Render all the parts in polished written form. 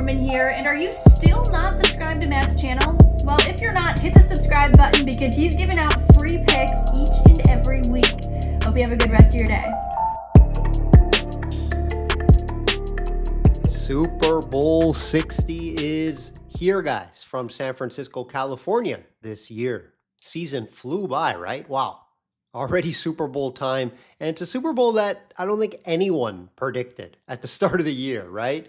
Woman here, and are you still not subscribed to Matt's channel? Well, if you're not, hit the subscribe button because he's giving out free picks each and every week. Hope you have a good rest of your day. Super Bowl 60 is here, guys, from San Francisco, California this year. Season flew by, right? Wow. Already Super Bowl time. And it's a Super Bowl that I don't think anyone predicted at the start of the year, right?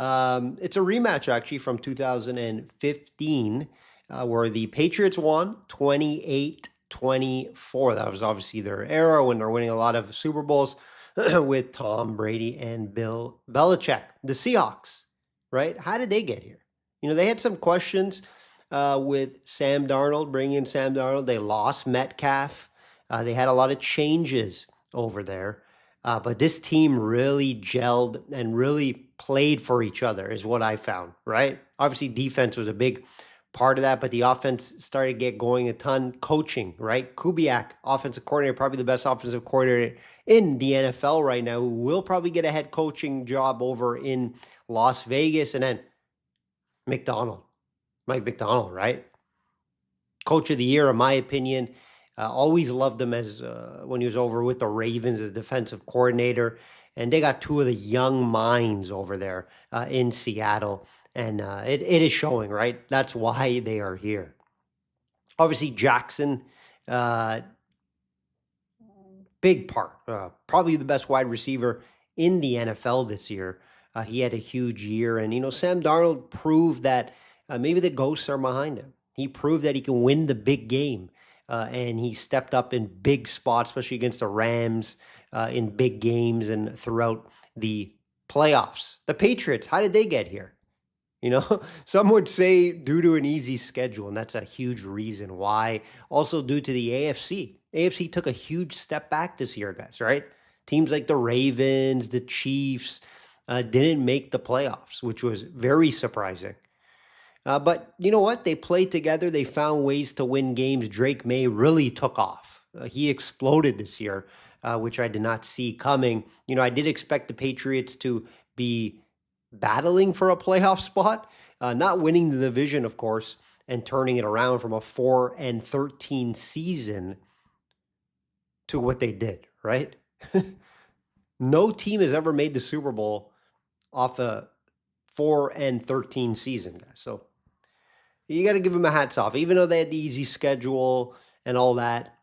It's a rematch, actually, from 2015, where the Patriots won 28-24. That was obviously their era when they're winning a lot of Super Bowls with Tom Brady and Bill Belichick. The Seahawks, right? How did they get here? You know, they had some questions with Sam Darnold, bringing in Sam Darnold. They lost Metcalf. They had a lot of changes over there. But this team really gelled and really played for each other is what I found, right? Obviously, defense was a big part of that, but the offense started to get going a ton. Coaching, right? Kubiak, offensive coordinator, probably the best offensive coordinator in the NFL right now, who will probably get a head coaching job over in Las Vegas. And then Mike Macdonald, right? Coach of the year, in my opinion. Always loved him as when he was over with the Ravens as defensive coordinator. And they got two of the young minds over there in Seattle. And it is showing, right? That's why they are here. Obviously, Jackson, big part. Probably the best wide receiver in the NFL this year. He had a huge year. And, you know, Sam Darnold proved that maybe the ghosts are behind him. He proved that he can win the big game. And he stepped up in big spots, especially against the Rams in big games and throughout the playoffs. The Patriots, how did they get here? You know, some would say due to an easy schedule, and that's a huge reason why. Also due to the AFC. AFC took a huge step back this year, guys, right? Teams like the Ravens, the Chiefs didn't make the playoffs, which was very surprising. But you know what? They played together. They found ways to win games. Drake May really took off. He exploded this year, which I did not see coming. You know, I did expect the Patriots to be battling for a playoff spot, not winning the division, of course, and turning it around from a 4-13 season to what they did, right? No team has ever made the Super Bowl off a 4-13 season, guys. So you got to give them a hats off. Even though they had the easy schedule and all that,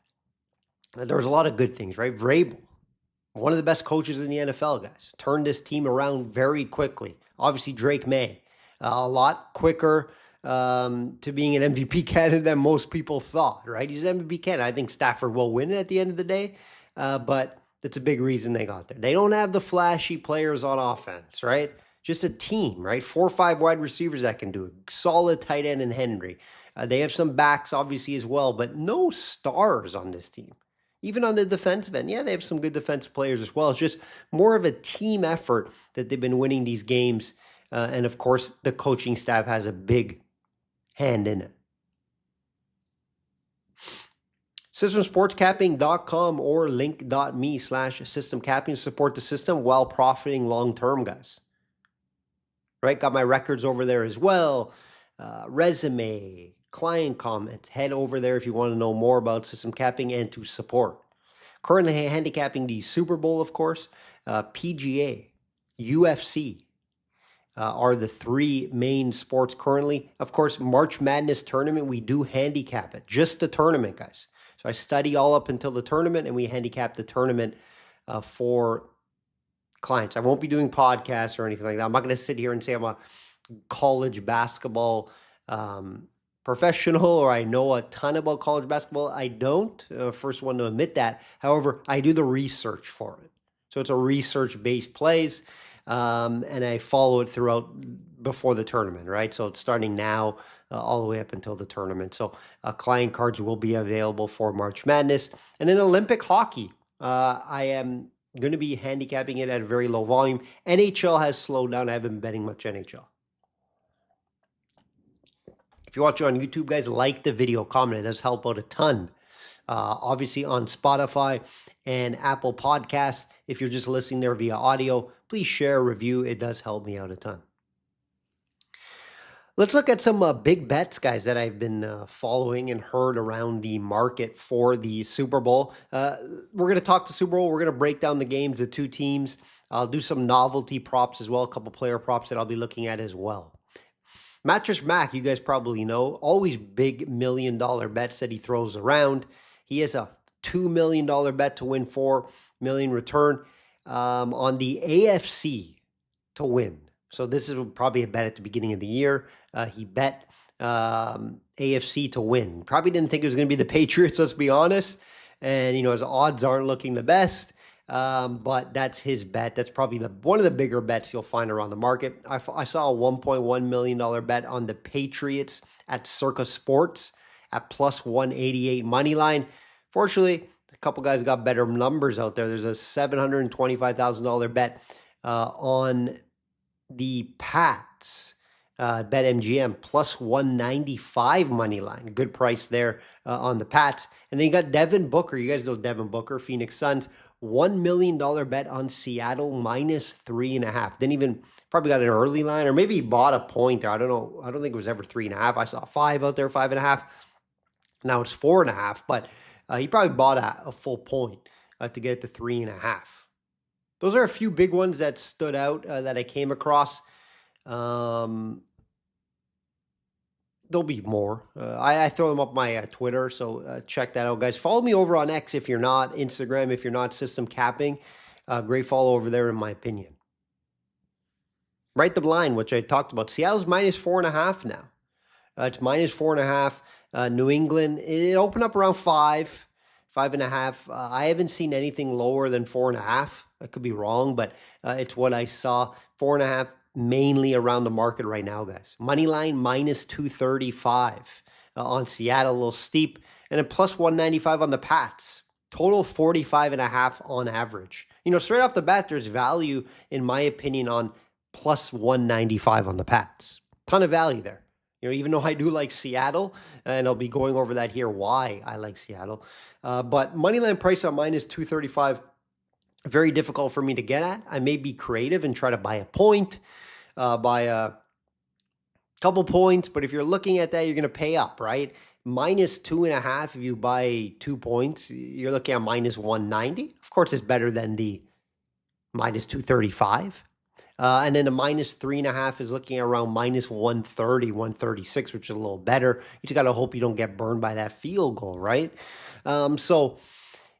there was a lot of good things, right? Vrabel, one of the best coaches in the NFL, guys, turned this team around very quickly. Obviously, Drake May, a lot quicker to being an MVP candidate than most people thought, right? He's an MVP candidate. I think Stafford will win it at the end of the day, but that's a big reason they got there. They don't have the flashy players on offense, right? Just a team, right? 4 or 5 wide receivers that can do it. Solid tight end in Henry. They have some backs, obviously, as well, but no stars on this team. Even on the defensive end, yeah, they have some good defensive players as well. It's just more of a team effort that they've been winning these games. And, of course, the coaching staff has a big hand in it. SystemSportsCapping.com or link.me/systemcapping to support the system while profiting long-term, guys. Right? Got my records over there as well. Resume, client comments. Head over there if you want to know more about system capping and to support. Currently handicapping the Super Bowl, of course. PGA, UFC are the 3 main sports currently. Of course, March Madness tournament, we do handicap it. Just the tournament, guys. So I study all up until the tournament, and we handicap the tournament for clients. I won't be doing podcasts or anything like that. I'm not going to sit here and say I'm a college basketball professional or I know a ton about college basketball. I don't. First one to admit that. However, I do the research for it. So it's a research-based plays, and I follow it throughout before the tournament, right? So it's starting now all the way up until the tournament. So client cards will be available for March Madness. And then Olympic hockey, I am going to be handicapping it at a very low volume. NHL has slowed down. I haven't been betting much NHL. If you're watching on YouTube, guys, like the video, comment. It does help out a ton. Obviously on Spotify and Apple Podcasts. If you're just listening there via audio, please share, review. It does help me out a ton. Let's look at some big bets, guys, that I've been following and heard around the market for the Super Bowl. We're going to talk the Super Bowl. We're going to break down the games, the two teams. I'll do some novelty props as well, a couple player props that I'll be looking at as well. Mattress Mac, you guys probably know, always big $1 million bets that he throws around. He has a $2 million bet to win $4 million return on the AFC to win. So this is probably a bet at the beginning of the year. He bet AFC to win. Probably didn't think it was going to be the Patriots, let's be honest. And, his odds aren't looking the best. But that's his bet. That's probably one of the bigger bets you'll find around the market. I saw a $1.1 million bet on the Patriots at Circa Sports at plus 188 money line. Fortunately, a couple guys got better numbers out there. There's a $725,000 bet on the Pats, BetMGM, plus 195 money line. Good price there on the Pats. And then you got Devin Booker. You guys know Devin Booker, Phoenix Suns. $1 million bet on Seattle minus 3.5. Didn't even, probably got an early line, or maybe he bought a point there. I don't know. I don't think it was ever 3.5. I saw 5 out there, 5.5. Now it's 4.5, but he probably bought a full point to get it to 3.5. Those are a few big ones that stood out that I came across. There'll be more. I throw them up my Twitter, so check that out, guys. Follow me over on X if you're not, Instagram if you're not, System Capping. Great follow over there, in my opinion. Right the blind, which I talked about. Seattle's minus 4.5 now. It's minus 4.5. New England, it opened up around 5, 5.5. I haven't seen anything lower than 4.5. I could be wrong, but it's what I saw. 4.5. Mainly around the market right now, guys. Money line minus 235 on Seattle, a little steep, and then plus 195 on the Pats. Total 45.5 on average. Straight off the bat, there's value, in my opinion, on plus 195 on the Pats. Ton of value there. Even though I do like Seattle, and I'll be going over that here, why I like Seattle. But money line price on minus 235, very difficult for me to get at. I may be creative and try to buy a point. By a couple points, but if you're looking at that, you're going to pay up, right? Minus 2.5, if you buy 2 points, you're looking at minus 190. Of course, it's better than the minus 235. And then the minus 3.5 is looking at around minus 130, 136, which is a little better. You just got to hope you don't get burned by that field goal, right? So,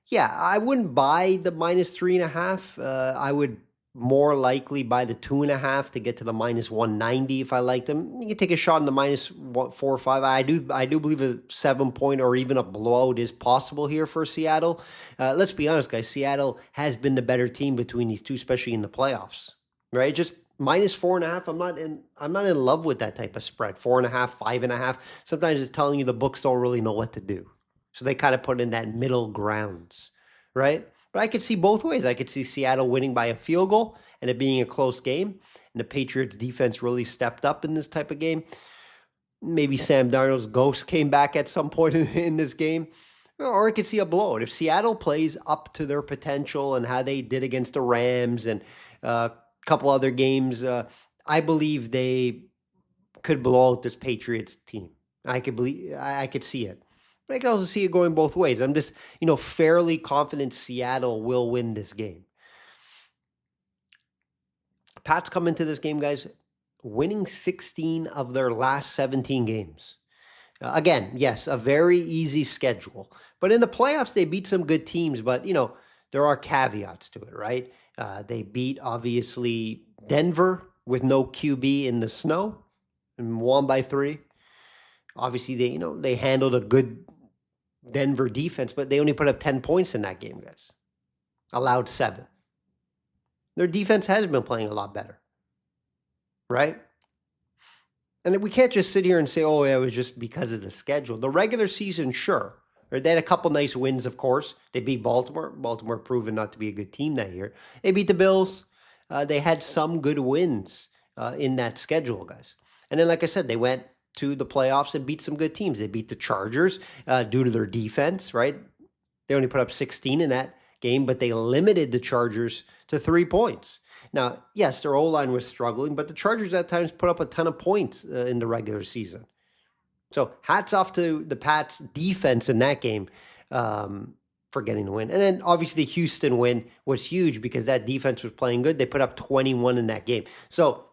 yeah, I wouldn't buy the minus 3.5. I would more likely buy the 2.5 to get to the minus 190 if I like them. You can take a shot in the minus 4 or 5. I do believe a 7-point or even a blowout is possible here for Seattle. Let's be honest, guys. Seattle has been the better team between these two, especially in the playoffs. Right? Just minus 4.5. I'm not in love with that type of spread. 4.5, 5.5. Sometimes it's telling you the books don't really know what to do, so they kind of put in that middle grounds, right? But I could see both ways. I could see Seattle winning by a field goal and it being a close game, and the Patriots defense really stepped up in this type of game. Maybe Sam Darnold's ghost came back at some point in this game. Or I could see a blowout. If Seattle plays up to their potential and how they did against the Rams and a couple other games, I believe they could blow out this Patriots team. I could see it. But I can also see it going both ways. I'm just, fairly confident Seattle will win this game. Pats come into this game, guys, winning 16 of their last 17 games. Again, yes, a very easy schedule. But in the playoffs, they beat some good teams. But, there are caveats to it, right? They beat, obviously, Denver with no QB in the snow and won by 3. Obviously, they handled a good Denver defense, but they only put up 10 points in that game, guys. Allowed 7. Their defense has been playing a lot better, right? And we can't just sit here and say, oh, yeah, it was just because of the schedule. The regular season, sure. They had a couple nice wins, of course. They beat Baltimore. Baltimore proven not to be a good team that year. They beat the Bills. They had some good wins in that schedule, guys. And then, like I said, they went to the playoffs and beat some good teams. They beat the Chargers due to their defense, right? They only put up 16 in that game, but they limited the Chargers to 3 points. Now, yes, their O-line was struggling, but the Chargers at times put up a ton of points in the regular season. So hats off to the Pats defense in that game for getting the win. And then obviously the Houston win was huge because that defense was playing good. They put up 21 in that game. So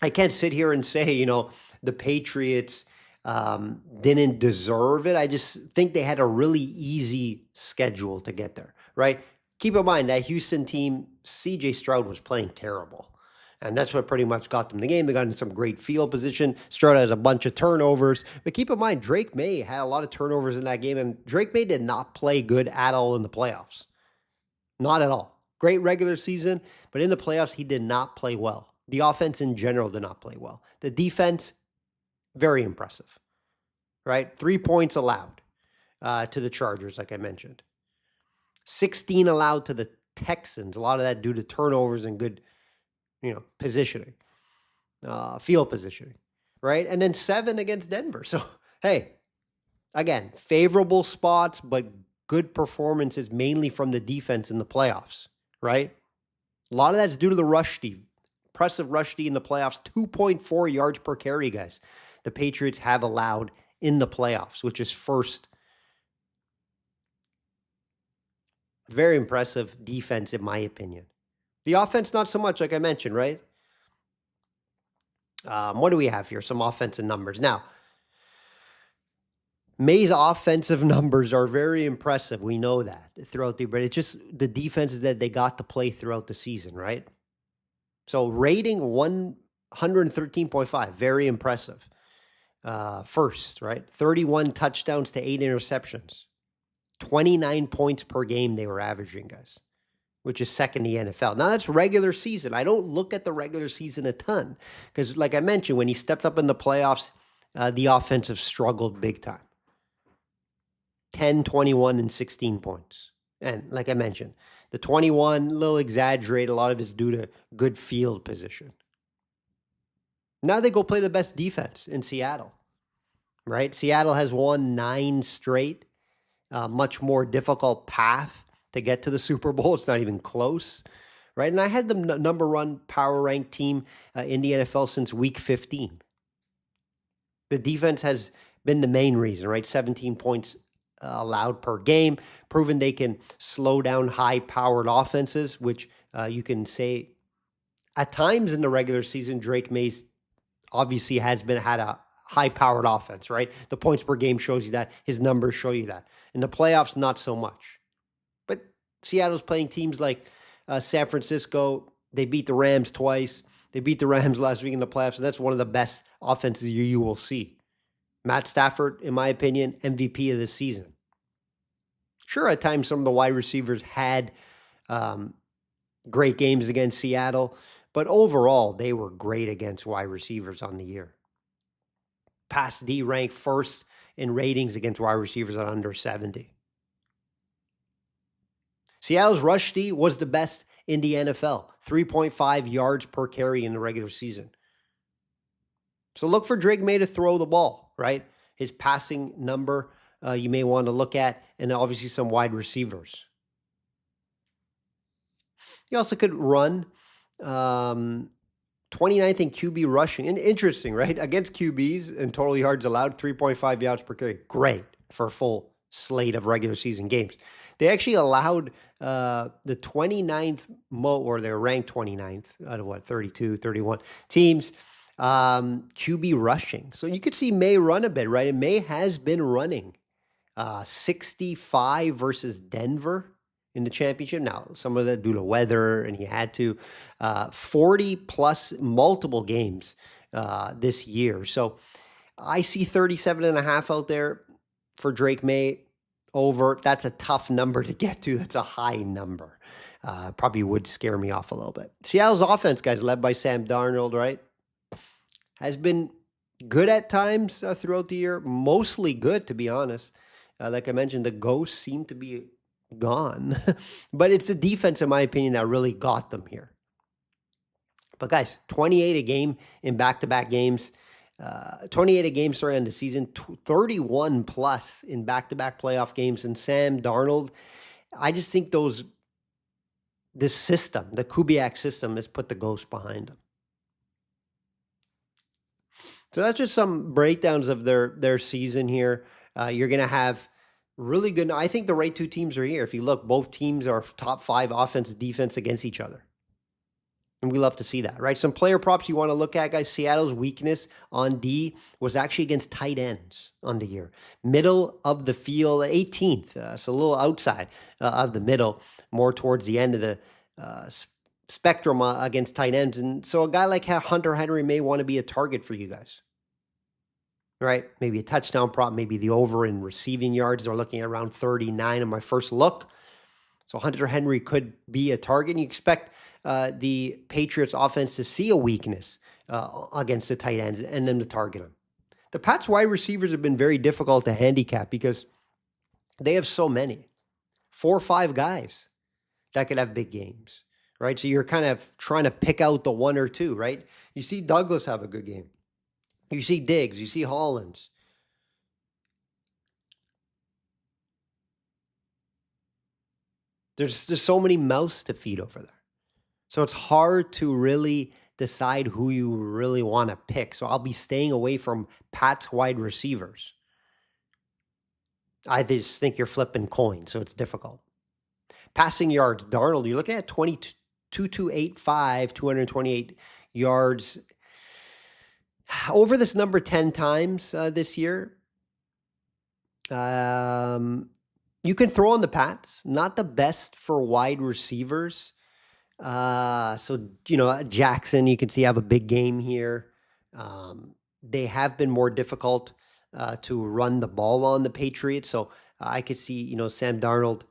I can't sit here and say, the Patriots didn't deserve it. I just think they had a really easy schedule to get there, right? Keep in mind that Houston team, CJ Stroud was playing terrible. And that's what pretty much got them the game. They got in some great field position. Stroud has a bunch of turnovers. But keep in mind, Drake May had a lot of turnovers in that game. And Drake May did not play good at all in the playoffs. Not at all. Great regular season. But in the playoffs, he did not play well. The offense in general did not play well. The defense, very impressive. Right? 3 points allowed to the Chargers, like I mentioned. 16 allowed to the Texans. A lot of that due to turnovers and good positioning, field positioning, right? And then 7 against Denver. So, hey, again, favorable spots, but good performances mainly from the defense in the playoffs, right? A lot of that's due to the rush D. Impressive rush D in the playoffs, 2.4 yards per carry, guys. The Patriots have allowed in the playoffs, which is first. Very impressive defense, in my opinion. The offense, not so much, like I mentioned, right? What do we have here? Some offensive numbers. Now, May's offensive numbers are very impressive. We know that throughout the, but it's just the defenses that they got to play throughout the season, right? So rating 113.5, very impressive. First, right? 31 touchdowns to 8 interceptions. 29 points per game they were averaging, guys, which is second in the NFL. Now, that's regular season. I don't look at the regular season a ton because, like I mentioned, when he stepped up in the playoffs, the offensive struggled big time. 10, 21, and 16 points. And like I mentioned, the 21, a little exaggerated. A lot of it's due to good field position. Now they go play the best defense in Seattle, right? Seattle has won 9 straight. Much more difficult path to get to the Super Bowl. It's not even close, right? And I had them number one power ranked team in the NFL since week 15. The defense has been the main reason, right? 17 points allowed per game, proven they can slow down high-powered offenses, which you can say at times in the regular season, Drake Mays obviously had a high-powered offense, right? The points per game shows you that. His numbers show you that. In the playoffs, not so much. But Seattle's playing teams like San Francisco. They beat the Rams twice. They beat the Rams last week in the playoffs, and that's one of the best offenses you will see. Matt Stafford, in my opinion, MVP of this season. Sure, at times some of the wide receivers had great games against Seattle, but overall, they were great against wide receivers on the year. Pass D ranked first in ratings against wide receivers at under 70. Seattle's rush D was the best in the NFL, 3.5 yards per carry in the regular season. So look for Drake May to throw the ball, right? His passing number you may want to look at, and obviously some wide receivers. He also could run 29th in QB rushing. And interesting, right? Against QBs and total yards allowed, 3.5 yards per carry. Great for a full slate of regular season games. They actually allowed the 29th, or they're ranked 29th out of 32, 31 teams, QB rushing. So you could see May run a bit, right? And May has been running 65 versus Denver in the championship. Now, some of that due to weather, and he had to 40 plus multiple games this year. So I see 37.5 out there for Drake May over. That's a tough number to get to. That's a high number. Probably would scare me off a little bit. Seattle's offense, guys, led by Sam Darnold, right, has been good at times throughout the year. Mostly good, to be honest. Like I mentioned, the ghosts seem to be gone. But it's the defense, in my opinion, that really got them here. But guys, 28 a game in back-to-back games. 28 a game starting on the season. 31 plus in back-to-back playoff games. And Sam Darnold, I just think those this system, the Kubiak system, has put the ghost behind him. So that's just some breakdowns of their season here. You're going to have really good. I think the right two teams are here. If you look, both teams are top 5 offense and defense against each other. And we love to see that, right? Some player props you want to look at, guys. Seattle's weakness on D was actually against tight ends on the year. Middle of the field, 18th. So a little outside of the middle, more towards the end of the spectrum against tight ends. And so a guy like Hunter Henry may want to be a target for you guys, right? Maybe a touchdown prop, maybe the over in receiving yards. They're looking at around 39 on my first look. So Hunter Henry could be a target. And you expect the Patriots offense to see a weakness against the tight ends and them to target them. The Pats wide receivers have been very difficult to handicap because they have so many, 4 or 5 guys that could have big games, right? So you're kind of trying to pick out the 1 or 2, right? You see Douglas have a good game. You see Diggs, you see Hollins. There's just so many mouths to feed over there. So it's hard to really decide who you really want to pick. So I'll be staying away from Pat's wide receivers. I just think you're flipping coins, so it's difficult. Passing yards, Darnold, you're looking at 2285, 228 yards. Over this number 10 times this year. You can throw on the Pats. Not the best for wide receivers. So, Jackson, you can see have a big game here. They have been more difficult to run the ball on the Patriots. So I could see, Sam Darnold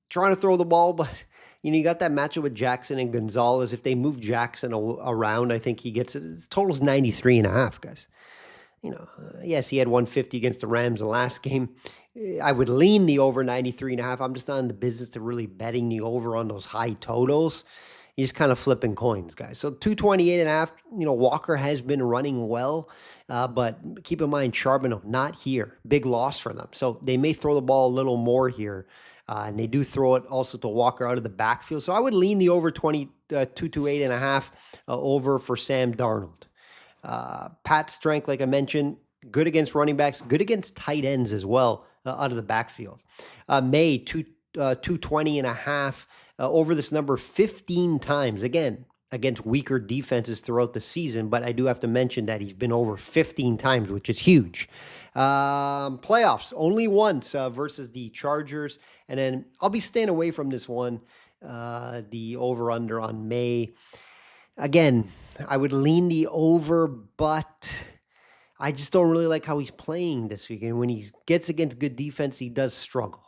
trying to throw the ball, but, you got that matchup with Jackson and Gonzalez. If they move Jackson around, I think he gets it. His total's 93.5, guys. Yes, he had 150 against the Rams the last game. I would lean the over 93.5. I'm just not in the business of really betting the over on those high totals. You're just kind of flipping coins, guys. So 228.5, Walker has been running well, but keep in mind, Charbonneau, not here. Big loss for them. So they may throw the ball a little more here, and they do throw it also to Walker out of the backfield. So I would lean the over 228.5 over for Sam Darnold. Pat's strength, like I mentioned, good against running backs, good against tight ends as well out of the backfield. May 220.5 over this number 15 times. Again, against weaker defenses throughout the season, but I do have to mention that he's been over 15 times, which is huge. Playoffs, only once versus the Chargers. And then I'll be staying away from this one, the over-under on May. Again, I would lean the over, but I just don't really like how he's playing this weekend. When he gets against good defense, he does struggle.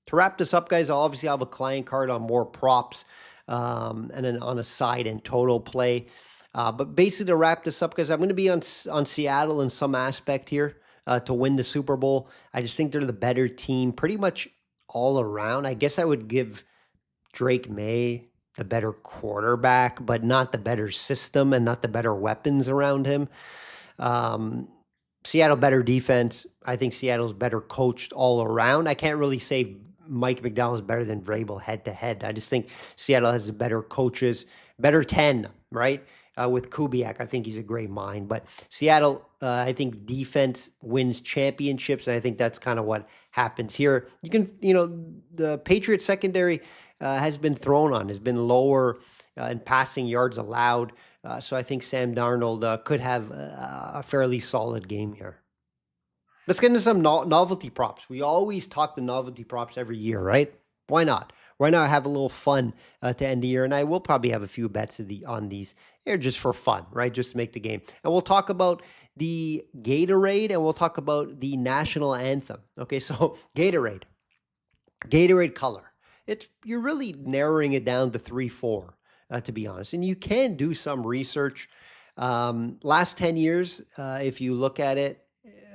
To wrap this up, guys, I'll obviously have a client card on more props and then on a side and total play. But basically, to wrap this up, guys, I'm going to be on Seattle in some aspect here to win the Super Bowl. I just think they're the better team pretty much all around. I guess I would give Drake May the better quarterback, but not the better system and not the better weapons around him. Seattle better defense. I think Seattle's better coached all around. I can't really say Mike McDowell is better than Vrabel head to head. I just think Seattle has the better coaches, better 10, right? With Kubiak, I think he's a great mind. But Seattle, I think defense wins championships, and I think that's kind of what happens here. You can, the Patriots secondary has been thrown on, has been lower in passing yards allowed. So I think Sam Darnold could have a fairly solid game here. Let's get into some novelty props. We always talk the novelty props every year, right? Why not? Why not have a little fun to end the year? And I will probably have a few bets on these here just for fun, right? Just to make the game. And we'll talk about the Gatorade and we'll talk about the national anthem. Okay, so Gatorade color. You're really narrowing it down to 3-4, to be honest. And you can do some research. Last 10 years, if you look at it,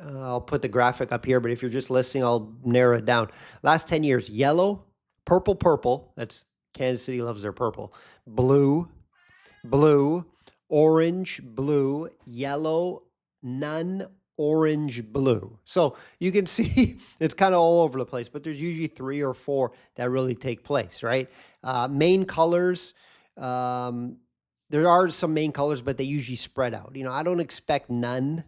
I'll put the graphic up here, but if you're just listening, I'll narrow it down. Last 10 years, yellow, purple, that's Kansas City loves their purple, blue, orange, blue, yellow, none, orange, blue. So you can see it's kind of all over the place, but there's usually 3 or 4 that really take place, right? Main colors, there are some main colors, but they usually spread out. I don't expect none.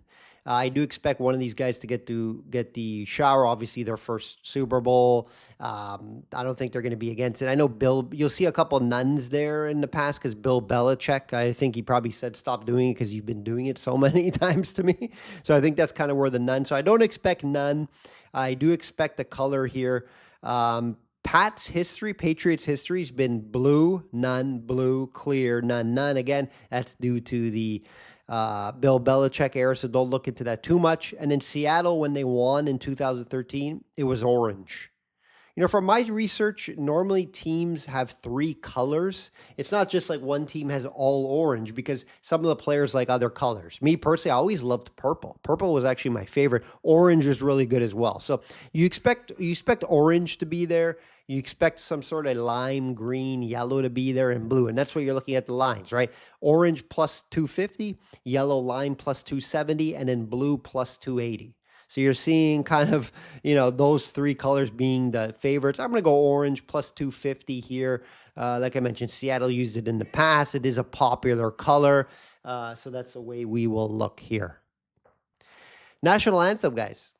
I do expect one of these guys to get the shower. Obviously, their first Super Bowl. I don't think they're going to be against it. I know you'll see a couple nuns there in the past because Bill Belichick, I think he probably said stop doing it because you've been doing it so many times to me. So I think that's kind of where the nun. So I don't expect none. I do expect the color here. Patriots history has been blue, none, blue, clear, none, none. Again, that's due to the Bill Belichick era, so don't look into that too much. And in Seattle, when they won in 2013, it was orange. From my research, normally teams have 3 colors. It's not just like one team has all orange because some of the players like other colors. Me personally, I always loved purple. Purple was actually my favorite. Orange is really good as well. So you expect orange to be there. You expect some sort of lime, green, yellow to be there, and blue. And that's what you're looking at the lines, right? Orange plus 250, yellow lime plus 270, and then blue plus 280. So you're seeing kind of, those 3 colors being the favorites. I'm going to go orange plus 250 here. Like I mentioned, Seattle used it in the past. It is a popular color. So that's the way we will look here. National anthem, guys.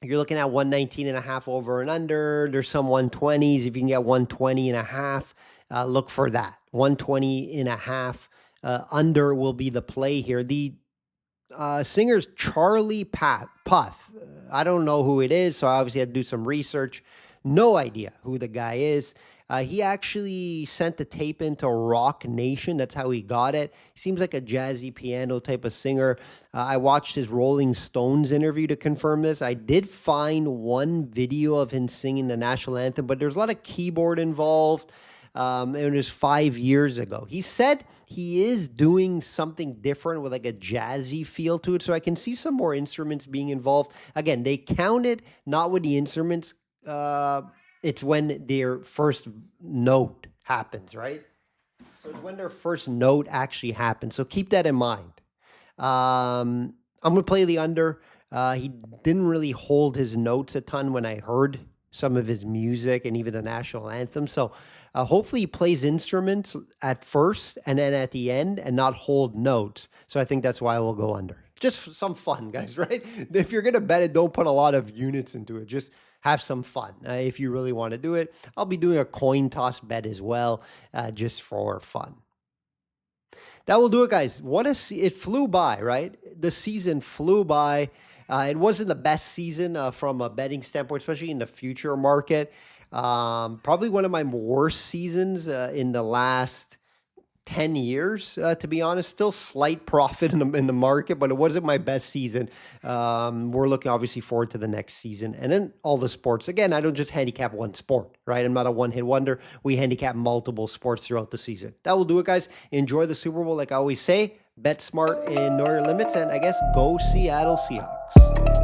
You're looking at 119.5 over and under. There's some 120s. If you can get 120.5, look for that. 120.5 under will be the play here. The singer's Charlie Puth. I don't know who it is, so I obviously had to do some research. No idea who the guy is. He actually sent the tape into Rock Nation. That's how he got it. He seems like a jazzy piano type of singer. I watched his Rolling Stones interview to confirm this. I did find one video of him singing the national anthem, but there's a lot of keyboard involved. It was 5 years ago. He said he is doing something different with like a jazzy feel to it, so I can see some more instruments being involved. Again, they counted not with the instruments. It's when their first note happens, right? So it's when their first note actually happens. So keep that in mind. I'm going to play the under. He didn't really hold his notes a ton when I heard some of his music and even the national anthem. So hopefully he plays instruments at first and then at the end and not hold notes. So I think that's why we'll go under. Just some fun, guys, right? If you're going to bet it, don't put a lot of units into it. Just have some fun if you really want to do it. I'll be doing a coin toss bet as well, just for fun. That will do it, guys. It flew by, right? The season flew by. It wasn't the best season from a betting standpoint, especially in the future market. Probably one of my worst seasons in the last 10 years, to be honest. Still slight profit in the market, but it wasn't my best season. We're looking obviously forward to the next season. And then all the sports. Again, I don't just handicap one sport, right? I'm not a one-hit wonder. We handicap multiple sports throughout the season. That will do it, guys. Enjoy the Super Bowl, like I always say. Bet smart and know your limits. And I guess go Seattle Seahawks.